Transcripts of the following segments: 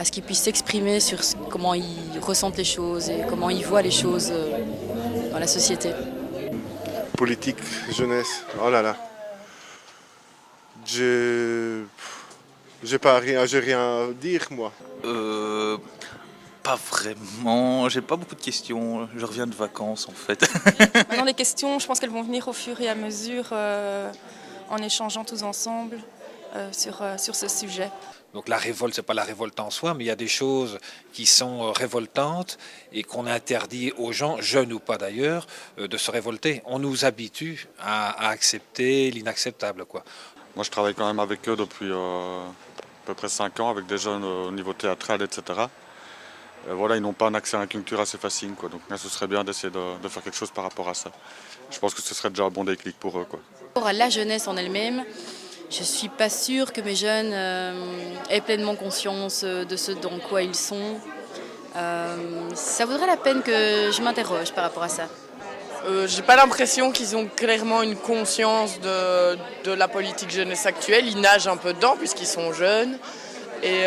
ce qu'ils puissent s'exprimer sur comment ils ressentent les choses et comment ils voient les choses dans la société. Politique, jeunesse, oh là là. J'ai rien à dire moi. Pas vraiment, j'ai pas beaucoup de questions, je reviens de vacances en fait. Maintenant les questions, je pense qu'elles vont venir au fur et à mesure en échangeant tous ensemble sur ce sujet. Donc la révolte, c'est pas la révolte en soi, mais il y a des choses qui sont révoltantes et qu'on interdit aux gens, jeunes ou pas d'ailleurs, de se révolter. On nous habitue à accepter l'inacceptable, quoi. Moi, je travaille quand même avec eux depuis à peu près 5 ans, avec des jeunes au niveau théâtral, etc. Et voilà, ils n'ont pas un accès à la culture assez facile, quoi. Donc là, ce serait bien d'essayer de faire quelque chose par rapport à ça. Je pense que ce serait déjà un bon déclic pour eux, quoi. Pour la jeunesse en elle-même, je ne suis pas sûre que mes jeunes aient pleinement conscience de ce dans quoi ils sont. Ça vaudrait la peine que je m'interroge par rapport à ça. J'ai pas l'impression qu'ils ont clairement une conscience de la politique jeunesse actuelle. Ils nagent un peu dedans puisqu'ils sont jeunes. Et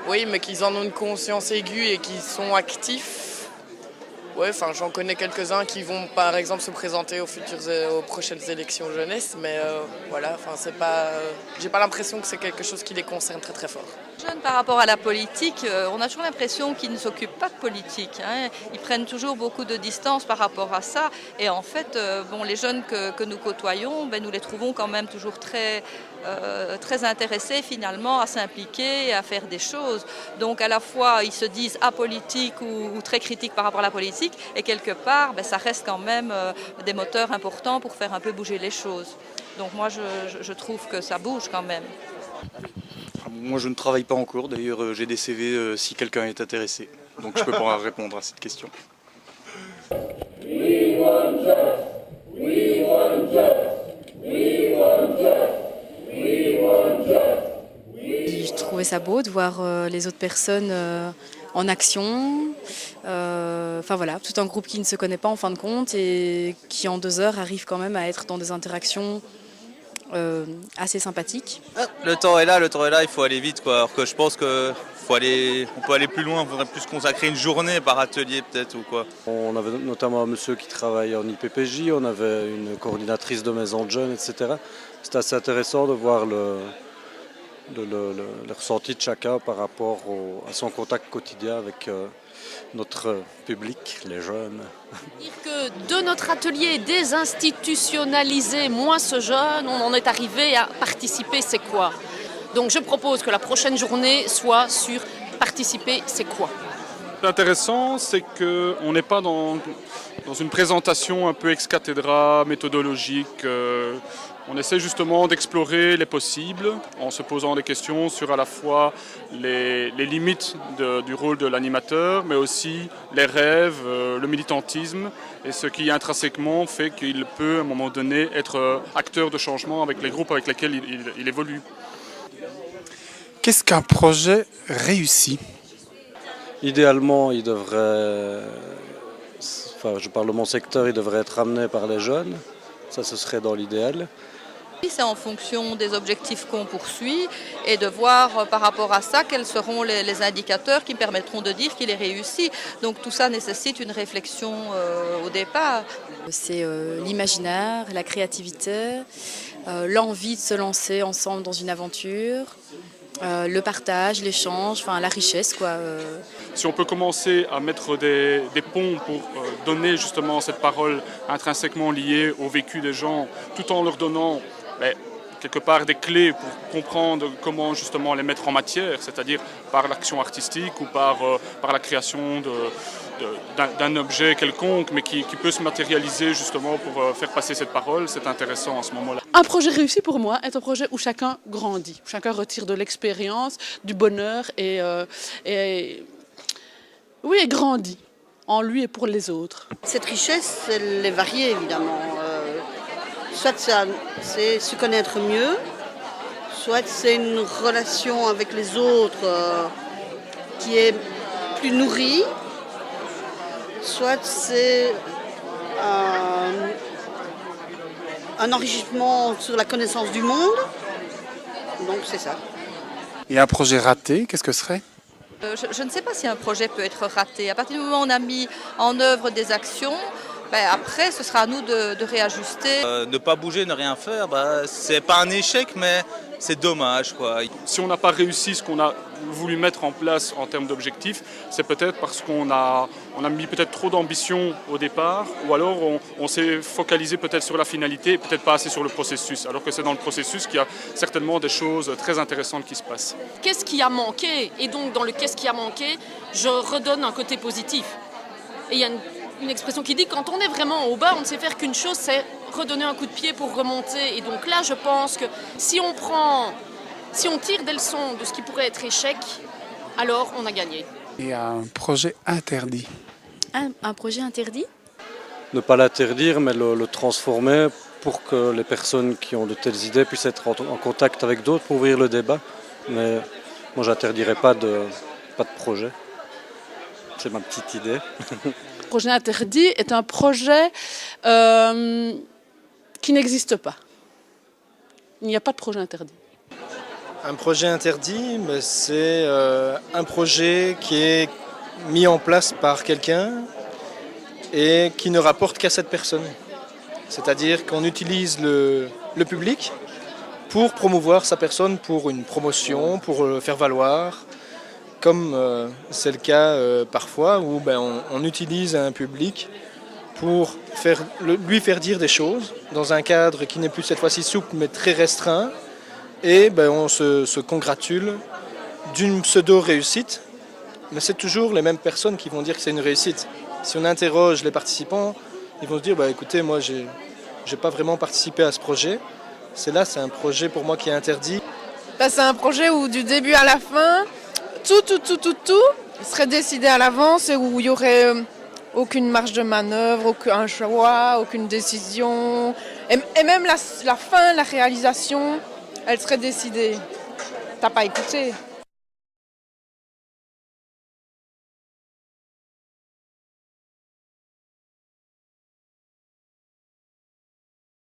oui, mais qu'ils en ont une conscience aiguë et qu'ils sont actifs. Ouais, enfin, j'en connais quelques-uns qui vont par exemple se présenter aux prochaines élections jeunesse, mais voilà, enfin, c'est pas, j'ai pas l'impression que c'est quelque chose qui les concerne très très fort. Jeunes par rapport à la politique, on a toujours l'impression qu'ils ne s'occupent pas de politique, hein. Ils prennent toujours beaucoup de distance par rapport à ça. Et en fait, les jeunes que nous côtoyons, nous les trouvons quand même toujours très intéressés finalement à s'impliquer et à faire des choses. Donc à la fois, ils se disent apolitiques ou très critiques par rapport à la politique, et quelque part, ça reste quand même des moteurs importants pour faire un peu bouger les choses. Donc moi, je trouve que ça bouge quand même. Moi, je ne travaille pas encore. D'ailleurs, j'ai des CV si quelqu'un est intéressé. Donc, je peux pas répondre à cette question. Je trouvais ça beau de voir les autres personnes en action. Enfin voilà, tout un groupe qui ne se connaît pas en fin de compte et qui en 2 heures arrive quand même à être dans des interactions assez sympathique. Le temps est là, il faut aller vite, quoi. Alors que je pense qu'on peut aller plus loin, on faudrait plus consacrer une journée par atelier peut-être ou quoi. On avait notamment un monsieur qui travaille en IPPJ, on avait une coordinatrice de maison de jeunes, etc. C'était assez intéressant de voir le ressenti de chacun par rapport à son contact quotidien avec notre public, les jeunes. Dire que de notre atelier désinstitutionnalisé, moi ce jeune, on en est arrivé à participer, c'est quoi? Donc je propose que la prochaine journée soit sur participer, c'est quoi? L'intéressant, c'est qu'on n'est pas dans une présentation un peu ex cathedra, méthodologique. On essaie justement d'explorer les possibles en se posant des questions sur à la fois les limites du rôle de l'animateur, mais aussi les rêves, le militantisme et ce qui intrinsèquement fait qu'il peut à un moment donné être acteur de changement avec les groupes avec lesquels il évolue. Qu'est-ce qu'un projet réussi ? Idéalement, il devrait, je parle de mon secteur, il devrait être amené par les jeunes. Ça, ce serait dans l'idéal. C'est en fonction des objectifs qu'on poursuit et de voir par rapport à ça quels seront les indicateurs qui permettront de dire qu'il est réussi. Donc tout ça nécessite une réflexion au départ. C'est l'imaginaire, la créativité, l'envie de se lancer ensemble dans une aventure. Le partage, l'échange, la richesse, quoi. Si on peut commencer à mettre des ponts pour donner justement cette parole intrinsèquement liée au vécu des gens, tout en leur donnant quelque part des clés pour comprendre comment justement les mettre en matière, c'est-à-dire par l'action artistique ou par la création d'un objet quelconque, mais qui peut se matérialiser justement pour faire passer cette parole, c'est intéressant à ce moment-là. Un projet réussi pour moi est un projet où chacun grandit, où chacun retire de l'expérience, du bonheur et grandit en lui et pour les autres. Cette richesse, elle est variée évidemment. Soit c'est se connaître mieux, soit c'est une relation avec les autres qui est plus nourrie, soit c'est un enrichissement sur la connaissance du monde. Donc c'est ça. Et un projet raté, qu'est-ce que ce serait ? Je ne sais pas si un projet peut être raté. À partir du moment où on a mis en œuvre des actions, après ce sera à nous de réajuster. Ne pas bouger, ne rien faire, c'est pas un échec, mais c'est dommage, quoi. Si on n'a pas réussi ce qu'on a voulu mettre en place en termes d'objectifs, c'est peut-être parce qu'on a mis peut-être trop d'ambition au départ, ou alors on s'est focalisé peut-être sur la finalité et peut-être pas assez sur le processus, alors que c'est dans le processus qu'il y a certainement des choses très intéressantes qui se passent. Qu'est-ce qui a manqué? Et donc dans le qu'est-ce qui a manqué, je redonne un côté positif. Et il y a une expression qui dit quand on est vraiment au bas, on ne sait faire qu'une chose, c'est redonner un coup de pied pour remonter. Et donc là, je pense que si on tire des leçons de ce qui pourrait être échec, alors on a gagné. Il y a un projet interdit. Un projet interdit? Ne pas l'interdire, mais le transformer pour que les personnes qui ont de telles idées puissent être en contact avec d'autres pour ouvrir le débat. Mais moi, je n'interdirais pas de projet. C'est ma petite idée. Le projet interdit est un projet qui n'existe pas. Il n'y a pas de projet interdit. Un projet interdit, c'est un projet qui est mis en place par quelqu'un et qui ne rapporte qu'à cette personne. C'est-à-dire qu'on utilise le public pour promouvoir sa personne, pour une promotion, pour le faire valoir, comme c'est le cas parfois où on utilise un public pour lui faire dire des choses dans un cadre qui n'est plus cette fois-ci souple mais très restreint. Et on se congratule d'une pseudo-réussite, mais c'est toujours les mêmes personnes qui vont dire que c'est une réussite. Si on interroge les participants, ils vont se dire écoutez, moi j'ai pas vraiment participé à ce projet. C'est un projet pour moi qui est interdit. C'est un projet où du début à la fin, tout serait décidé à l'avance et où il y aurait aucune marge de manœuvre, aucun choix, aucune décision. Et même la fin, la réalisation, elle serait décidée. T'as pas écouté.